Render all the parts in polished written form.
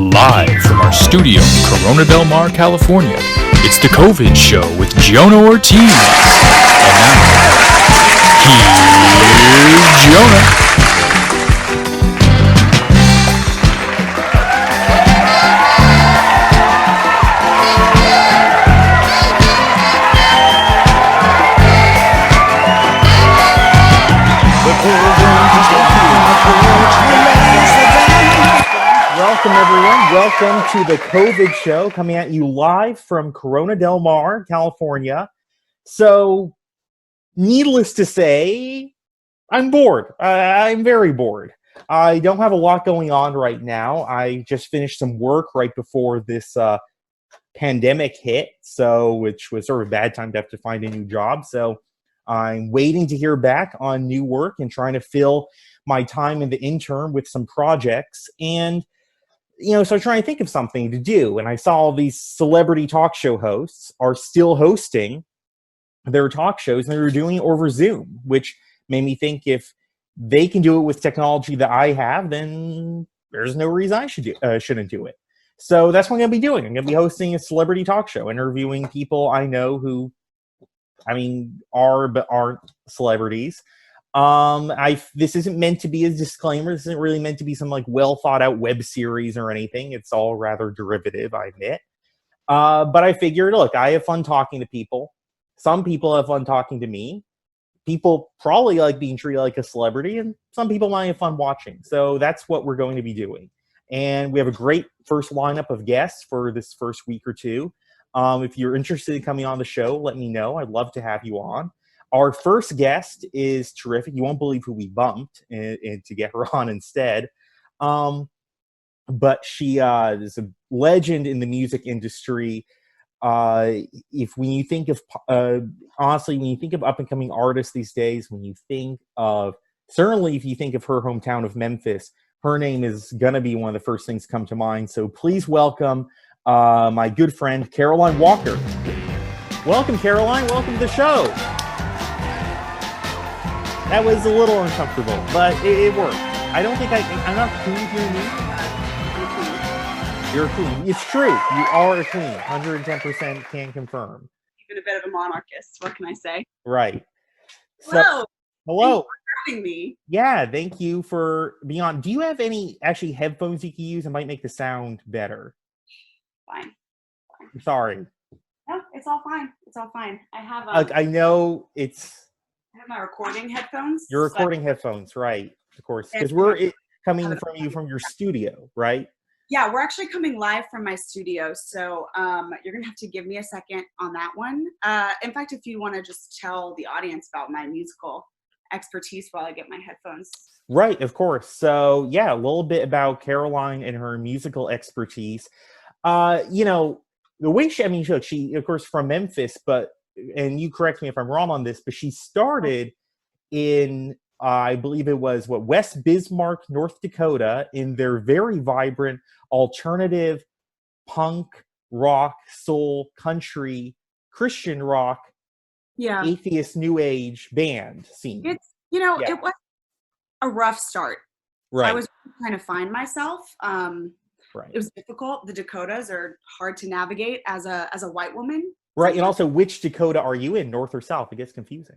Live from our studio in Corona Del Mar, California, it's The COVID Show with Jonah Ortiz. And now, here's Jonah. Welcome, everyone. Welcome to the COVID Show, coming at you live from Corona Del Mar, California. So, needless to say, I'm bored. I'm very bored. I don't have a lot going on right now. I just finished some work right before this pandemic hit, which was sort of a bad time to have to find a new job. So, I'm waiting to hear back on new work and trying to fill my time in the interim with some projects. And so I'm trying to think of something to do. And I saw all these celebrity talk show hosts are still hosting their talk shows, and they were doing it over Zoom, which made me think if they can do it with technology that I have, then there's no reason I shouldn't do it. So that's what I'm going to be doing. I'm going to be hosting a celebrity talk show, interviewing people I know who, are but aren't celebrities. This isn't meant to be a disclaimer. This isn't really meant to be some well thought out web series or anything. It's all rather derivative, I admit. But I figured, look, I have fun talking to people. Some people have fun talking to me. People probably like being treated like a celebrity, and some people might have fun watching. So that's what we're going to be doing. And we have a great first lineup of guests for this first week or two. If you're interested in coming on the show, let me know. I'd love to have you on. Our first guest is terrific. You won't believe who we bumped and to get her on instead. But she is a legend in the music industry. When you think of up and coming artists these days, certainly if you think of her hometown of Memphis, her name is gonna be one of the first things to come to mind. So please welcome my good friend Caroline Walker. Welcome, Caroline. Welcome to the show. That was a little uncomfortable, but it worked. I'm not queen. You're a queen. It's true. You are a queen. 110% can confirm. Even a bit of a monarchist. What can I say? Right. Hello. Hello. Thank you for having me. Yeah, thank you for being on. Do you have any headphones you can use? It might make the sound better. Fine. I'm sorry. No, it's all fine. It's all fine. I have I know I have my recording headphones. Your recording headphones, right? Of course, because we're coming from you from your studio, right? Yeah, we're actually coming live from my studio, so you're gonna have to give me a second on that one. In fact, if you want to just tell the audience about my musical expertise while I get my headphones. Right, of course. So yeah, a little bit about Caroline and her musical expertise. The way she of course from Memphis, and you correct me if I'm wrong on this, but she started in, I believe it was West Bismarck, North Dakota, in their very vibrant alternative punk, rock, soul, country, Christian rock, atheist new age band scene. It was a rough start. Right. I was trying to find myself. Right. It was difficult. The Dakotas are hard to navigate as a white woman. Right, and also, which Dakota are you in, North or South? It gets confusing.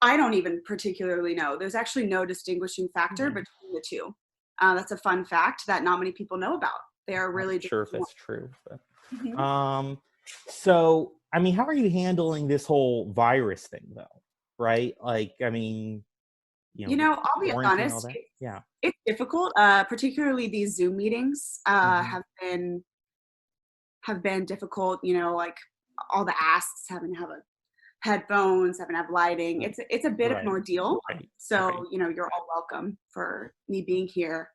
I don't even particularly know. There's actually no distinguishing factor between the two. That's a fun fact that not many people know about. They are really sure if that's true. But, mm-hmm. How are you handling this whole virus thing, though? Right? I'll be honest. It's difficult. Particularly these Zoom meetings have been difficult. All the asks, having to have headphones, having to have lighting. It's a bit of an ordeal. Right. So, you're all welcome for me being here.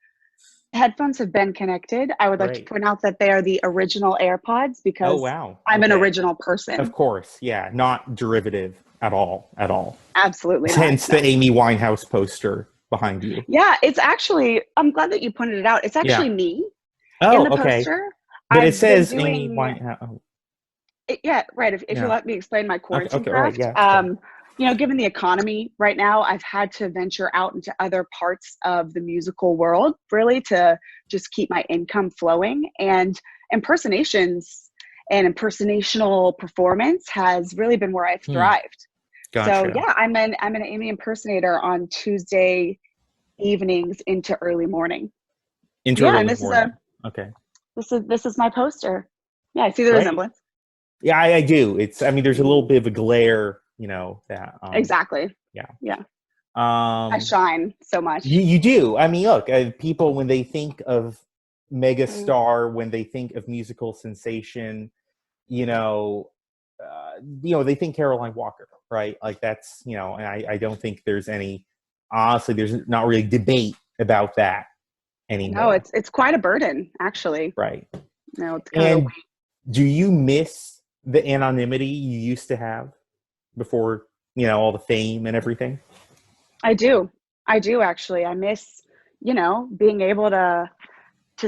Headphones have been connected. I would like to point out that they are the original AirPods because I'm an original person. Of course. Yeah. Not derivative at all. Absolutely Hence the Amy Winehouse poster behind you. Yeah. It's actually, I'm glad that you pointed it out. It's actually me in the poster. But it says Amy Winehouse. Yeah, right. If you let me explain my quarantine craft. Right, given the economy right now, I've had to venture out into other parts of the musical world, really, to just keep my income flowing. And impersonations and impersonational performance has really been where I've thrived. Gotcha. So yeah, I'm an Amy impersonator on Tuesday evenings into early morning. Okay. This is my poster. Yeah, I see the resemblance. Yeah, I do. There's a little bit of a glare, that. Exactly. Yeah. I shine so much. You do. I mean, look, people, when they think of megastar, when they think of musical sensation, they think Caroline Walker, right? Like that's, and I don't think there's honestly, there's not really debate about that anymore. No, it's quite a burden, actually. Right. No, it's kind of. Do you miss the anonymity you used to have before, all the fame and everything? I do actually. I miss, being able to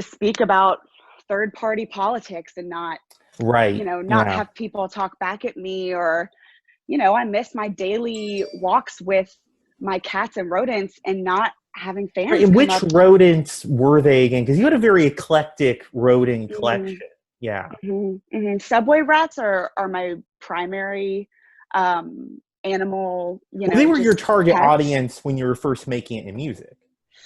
speak about third party politics and not, have people talk back at me, or, I miss my daily walks with my cats and rodents and not having fans. Right. And which rodents were they again? Because you had a very eclectic rodent collection. Yeah. Subway rats are my primary animal. They were your target audience when you were first making it in music.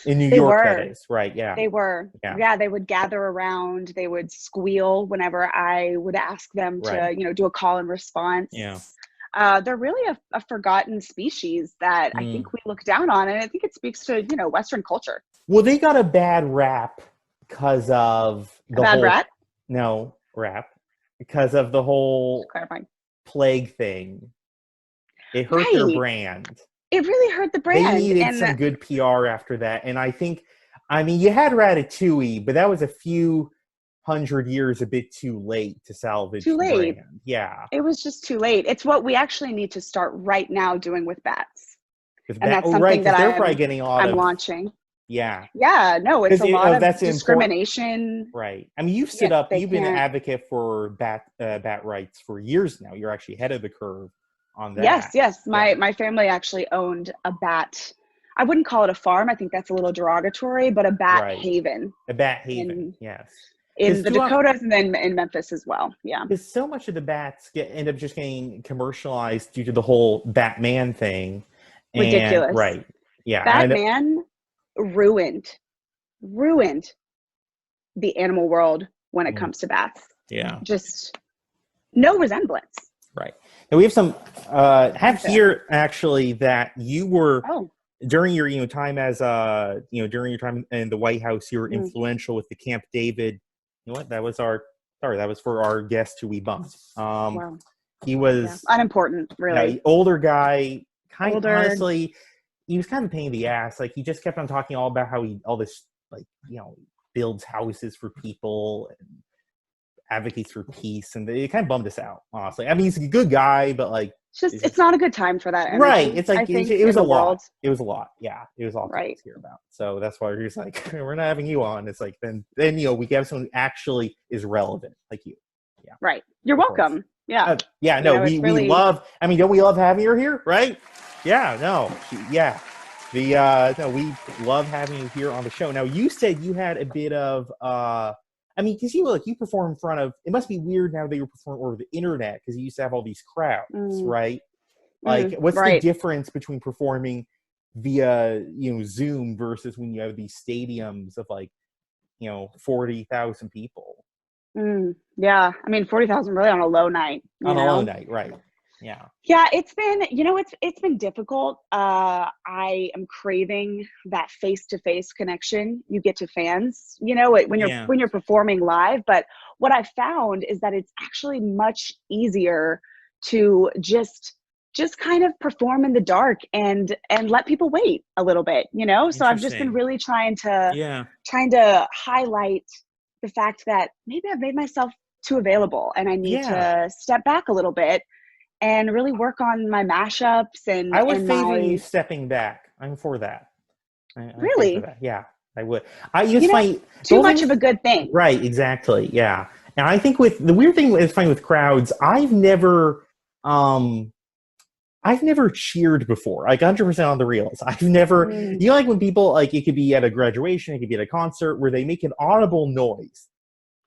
In New York, that is, right? Yeah. They were. Yeah, they would gather around. They would squeal whenever I would ask them to, do a call and response. Yeah. They're really a forgotten species that I think we look down on, and I think it speaks to, Western culture. Well, they got a bad rap because of the bad rat? No, rap. Because of the whole plague thing. It hurt their brand. It really hurt the brand. They needed some good PR after that. And I think, you had Ratatouille, but that was a few 100 years a bit too late to salvage the brand. Yeah. It was just too late. It's what we actually need to start right now doing with bats. And that's something that I'm launching. Yeah. Yeah, no, it's a lot of Important. discrimination. Right. You've stood up, you've been an advocate for bat rights for years now. You're actually ahead of the curve on that. Yes. My family actually owned a bat. I wouldn't call it a farm. I think that's a little derogatory, but a bat haven. A bat haven, yes. In the Dakotas and then in Memphis as well. Yeah. Because so much of the bats end up just getting commercialized due to the whole Batman thing. Ridiculous. Right. Yeah. Batman ruined the animal world when it comes to bats. Yeah. Just no resemblance. Right. And we have some here actually that you were during your time as during your time in the White House, you were influential with the Camp David. You know what? That was for our guest who we bumped. Wow. He was unimportant, really. Older guy, honestly, he was kind of a pain in the ass. Like he just kept on talking all about how builds houses for people and advocates for peace, and it kind of bummed us out, honestly. He's a good guy, but it's not a good time for that energy. Right. It's it was a lot. It was a lot. Yeah. It was all to hear about. So that's why we're just we're not having you on. It's then we have someone who actually is relevant, like you. Yeah. Right. You're welcome. Yeah. We love, don't we love having you here? Right. Yeah. No. Yeah. We love having you here on the show. Now, you said you had a bit of, because you perform in front of, it must be weird now that you're performing over the internet because you used to have all these crowds, right? What's the difference between performing via, Zoom versus when you have these stadiums of 40,000 people? Yeah. 40,000 really on a low night. On a low night, right. Yeah. Yeah, it's been, it's been difficult. I am craving that face-to-face connection you get to fans, when you're performing live. But what I found is that it's actually much easier to just kind of perform in the dark and let people wait a little bit, So I've just been really trying to highlight the fact that maybe I've made myself too available and I need to step back a little bit and really work on my mashups and I would favor you stepping back. I'm for that. Really? That. Yeah, I would. I just find too much of a good thing. Right, exactly. Yeah. And I think with the weird thing is finding with crowds, I've never I've never cheered before, like 100% on the reels. I've never, you know, like when people, like, it could be at a graduation, it could be at a concert where they make an audible noise.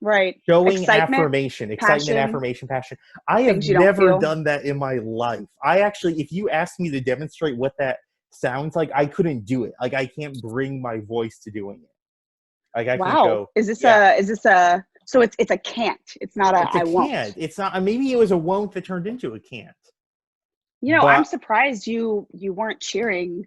Right. Showing Excitement, affirmation, passion, affirmation, passion. I have things you don't never feel. done that in my life. I actually, if you asked me to demonstrate what that sounds like, I couldn't do it. Like, I can't bring my voice to doing it. Like, I can go. Is this yeah. so it's a can't. It's not a It's a I won't. can't. It's not. Maybe it was a won't that turned into a can't. You know, But I'm surprised you weren't cheering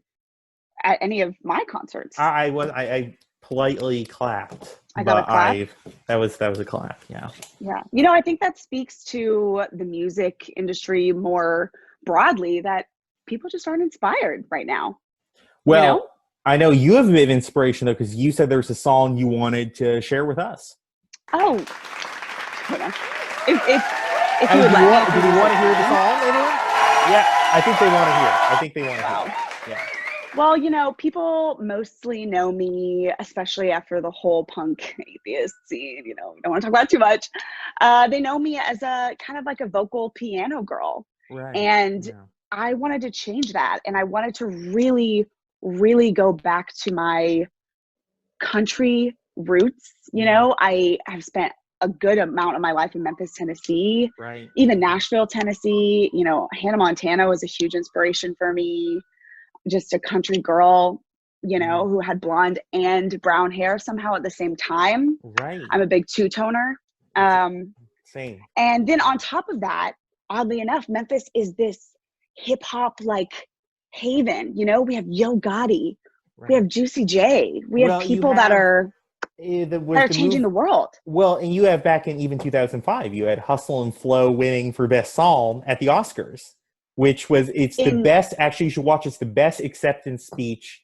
at any of my concerts. I politely clapped. I got a clap. That was a clap. Yeah. Yeah. You know, I think that speaks to the music industry more broadly, that people just aren't inspired right now. Well, you know? I know you have a bit of inspiration though, because you said there's a song you wanted to share with us. Oh, hold on. If you would do like, we want to hear the song, everyone? Yeah, I think they want to hear. Wow. Yeah. Well, you know, people mostly know me, especially after the whole punk atheist scene, you know, don't want to talk about it too much. They know me as a kind of like a vocal piano girl. Right. And I wanted to change that. And I wanted to really, really go back to my country roots. You know, I have spent a good amount of my life in Memphis, Tennessee, right. Even Nashville, Tennessee. You know, Hannah Montana was a huge inspiration for me. Just a country girl, you know, who had blonde and brown hair somehow at the same time. Right. I'm a big two-toner. Same. And then on top of that, oddly enough, Memphis is this hip hop like haven. You know, we have Yo Gotti, we have Juicy J, we have people that are changing the world. Well, and you have back in even 2005, you had Hustle and Flow winning for Best Song at the Oscars, which was, the best, actually you should watch, it's the best acceptance speech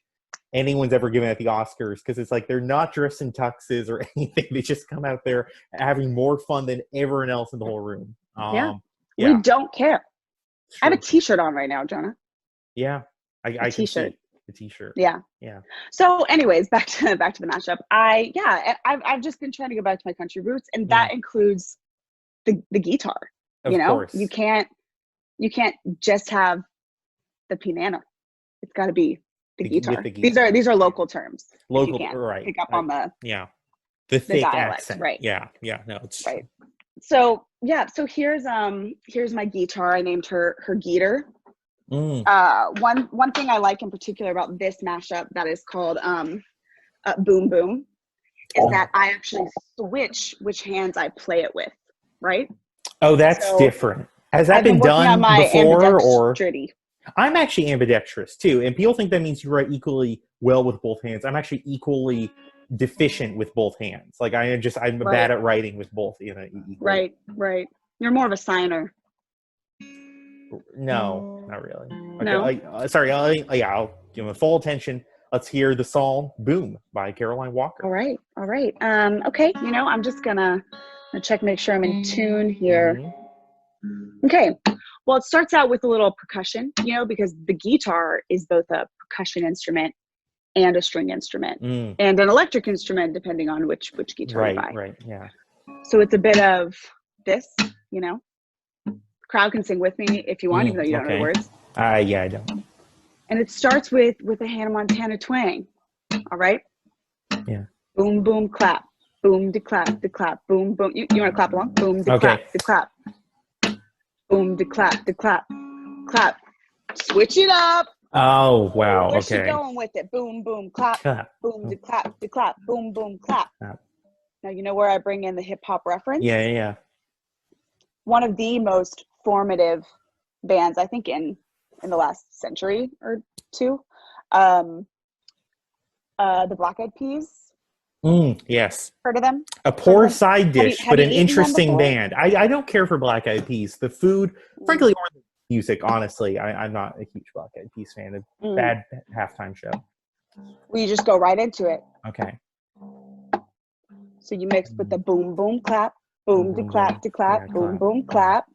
anyone's ever given at the Oscars, because it's like they're not dressed in tuxes or anything. They just come out there having more fun than everyone else in the whole room. We don't care. Sure. I have a t-shirt on right now, Jonah. Yeah. I t-shirt. The t-shirt. Yeah. So anyways, back to the mashup. I've just been trying to go back to my country roots, and that includes the guitar. Of course. You can't just have the piano. It's got to be the guitar. These are local terms. Local, right? Pick up on the thick dialect, accent, right? Yeah. No, it's right. So here's my guitar. I named her Geeter. One thing I like in particular about this mashup that is called Boom Boom is that I actually switch which hands I play it with. Right. Oh, that's different. Has that been done before, or? I'm actually ambidextrous too, and people think that means you write equally well with both hands. I'm actually equally deficient with both hands. Like I'm bad at writing with both. Right. You're more of a signer. No, not really. Okay, no. Sorry. I'll give them full attention. Let's hear the song "Boom" by Caroline Walker. All right. Okay. You know, I'm just gonna check, make sure I'm in tune here. Mm-hmm. Okay. Well, it starts out with a little percussion, you know, because the guitar is both a percussion instrument and a string instrument and an electric instrument, depending on which guitar you buy. Right. Yeah. So it's a bit of this, you know. Crowd can sing with me if you want, even though you don't know the words. Yeah, I don't. And it starts with a Hannah Montana twang. All right. Yeah. Boom, boom, clap. Boom, de clap, boom, boom. You want to clap along? Boom, de clap, de clap. Boom, de clap, clap. Switch it up. Oh, wow. Where's she going with it? Boom, boom, clap. Boom, de clap, boom, boom, clap. Now, you know where I bring in the hip hop reference? Yeah. One of the most formative bands, I think, in the last century or two, the Black Eyed Peas. Yes. Heard of them? A poor side dish, but an interesting band. I don't care for Black Eyed Peas. The food, frankly, or the music, honestly. I'm not a huge Black Eyed Peas fan. A bad halftime show. Well, you just go right into it. Okay. So you mix with the boom, boom, clap. Boom, de clap, boom, boom, clap.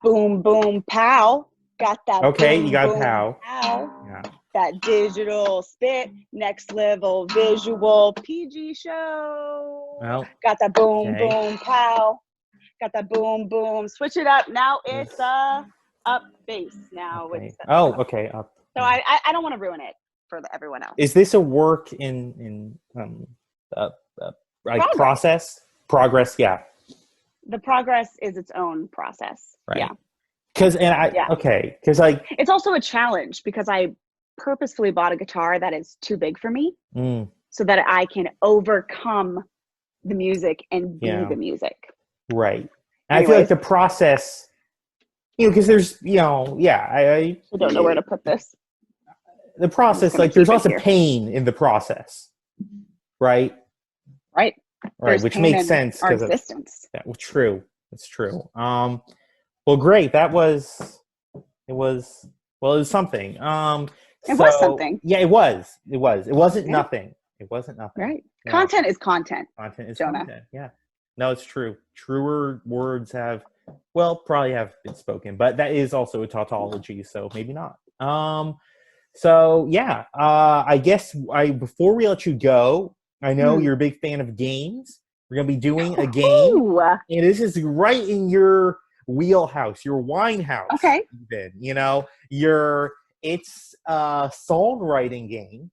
Boom, boom, pow. Got that. Okay, boom, you got boom, pow. Yeah. That digital spit, next level visual PG show. Well, got that boom, boom, pow. Got that boom, boom. Switch it up. Now it's up bass now. Okay. It's Oh, okay. so I don't want to ruin it for everyone else. Is this a work in like progress? Yeah. The progress is its own process. Right. Yeah. Because like it's also a challenge because I purposefully bought a guitar that is too big for me so that I can overcome the music and be the music. Right. And I feel like the process, because there's, I don't know where to put this. The process, like there's lots of pain in the process, right? Right. Right, which makes sense because of existence. True. It's true. Well, great. It was something. It was something. Yeah, it was. It wasn't nothing. It wasn't nothing. Right. Yeah. Content is content. Content is Jonah. content. Yeah. No, it's true. Truer words probably have been spoken, but that is also a tautology, so maybe not. So yeah, I guess before we let you go, I know you're a big fan of games. We're gonna be doing a game, and this is right in your wheelhouse, your wine house. Okay. Even, it's a songwriting game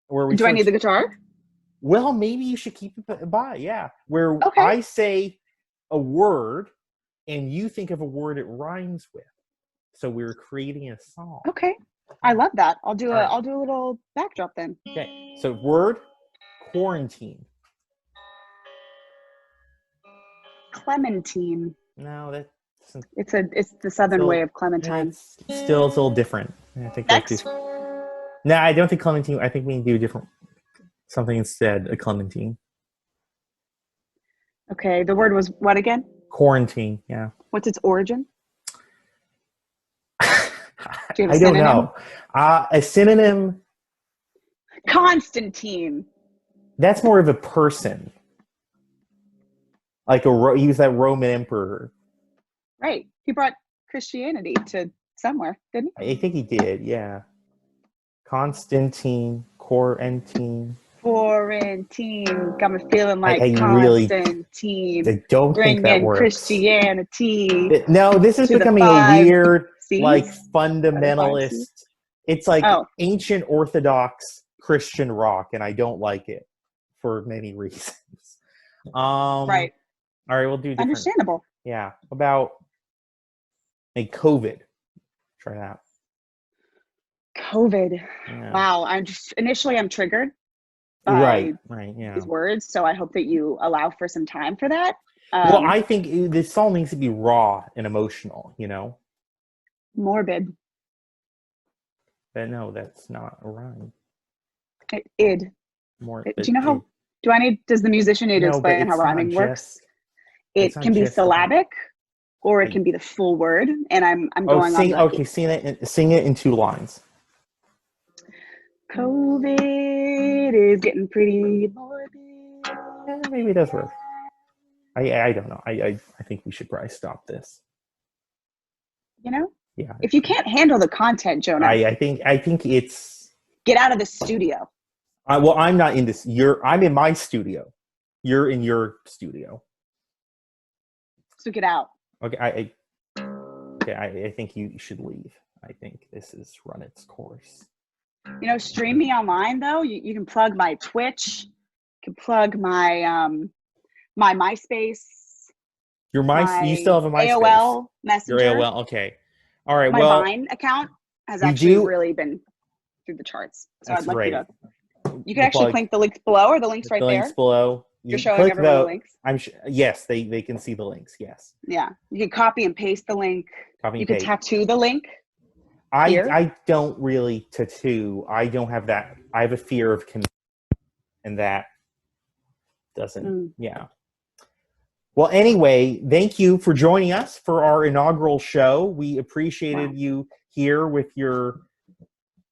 where we. Do I need the guitar? Well, maybe you should keep it by, where I say a word, and you think of a word it rhymes with. So we're creating a song. Okay, I love that. I'll do a little backdrop then. Okay, so word, quarantine. Clementine. No, it's the southern way of clementine. It's a little different. I think no, I don't think clementine. I think we can do different. Something instead, a clementine. Okay, the word was what again? Quarantine, yeah. What's its origin? Do you have a I synonym? don't know. A synonym. Constantine. That's more of a person. Like use that Roman emperor. Right. He brought Christianity to somewhere, didn't he? I think he did, yeah. Constantine, quarantine. Got me feeling like Constantine. I don't think that works. Christianity. No, this is becoming a weird, like fundamentalist. It's like ancient Orthodox Christian rock, and I don't like it for many reasons. Right. All right, we'll do different. Understandable. Yeah. About COVID. Try that. COVID. Yeah. Wow. I'm triggered by these words, so I hope that you allow for some time for that. Well, I think this song needs to be raw and emotional, Morbid. But no, that's not a rhyme. Id. Morbid. Do you know how? Does the musician need to explain how rhyming works? It can be syllabic, or it can be the full word, and I'm going on. Okay, sing it in 2 lines. COVID is getting pretty morbid. Yeah, maybe it does work. I don't know. I think we should probably stop this. Yeah. If you can't handle the content, Jonah, I think it's get out of the studio. Well, I'm not in this. I'm in my studio. You're in your studio. So get out. Okay. I think you should leave. I think this has run its course. Stream me online though. You can plug my Twitch. You can plug my my MySpace. Your you still have a MySpace. AOL Messenger. Your AOL. Okay. All right. My Vine account has actually really been through the charts. So I'd like you to. You can actually link the links below, or the links right there. The links below. You're showing everyone the links. Yes, they can see the links. Yes. Yeah, you can copy and paste the link. You can tattoo the link. I don't really tattoo. I don't have that. I have a fear of commitment, and that doesn't. Yeah. Well, anyway, thank you for joining us for our inaugural show. We appreciated you here with your.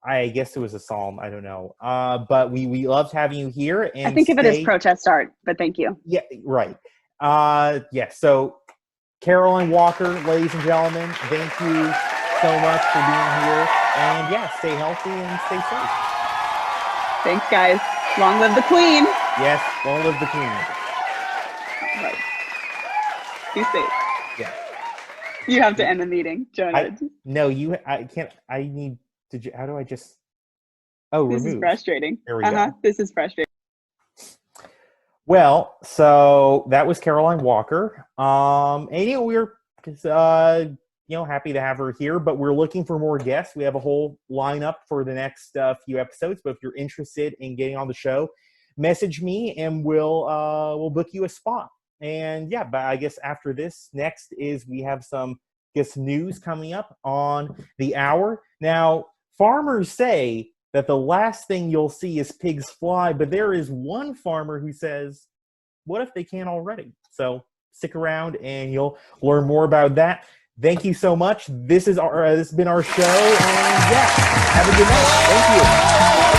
I guess it was a psalm. I don't know. But we loved having you here. And I think of it as protest art, but thank you. Yeah, right. So Caroline Walker, ladies and gentlemen, thank you so much for being here. And stay healthy and stay safe. Thanks, guys. Long live the Queen. Yes, long live the Queen. Right. Be safe. Yeah. You have to end the meeting, Jonah. No, I can't. I need to. How do I just? Oh, This remove. is frustrating. There we go. This is frustrating. Well, so that was Caroline Walker. And we're just, happy to have her here, but we're looking for more guests. We have a whole lineup for the next few episodes. But if you're interested in getting on the show, message me and we'll book you a spot. And yeah, but I guess after this, next is we have some news coming up on the hour. Now, farmers say that the last thing you'll see is pigs fly, but there is one farmer who says, what if they can't already? So stick around and you'll learn more about that. Thank you so much. This has been our show, and yeah, have a good night. Thank you.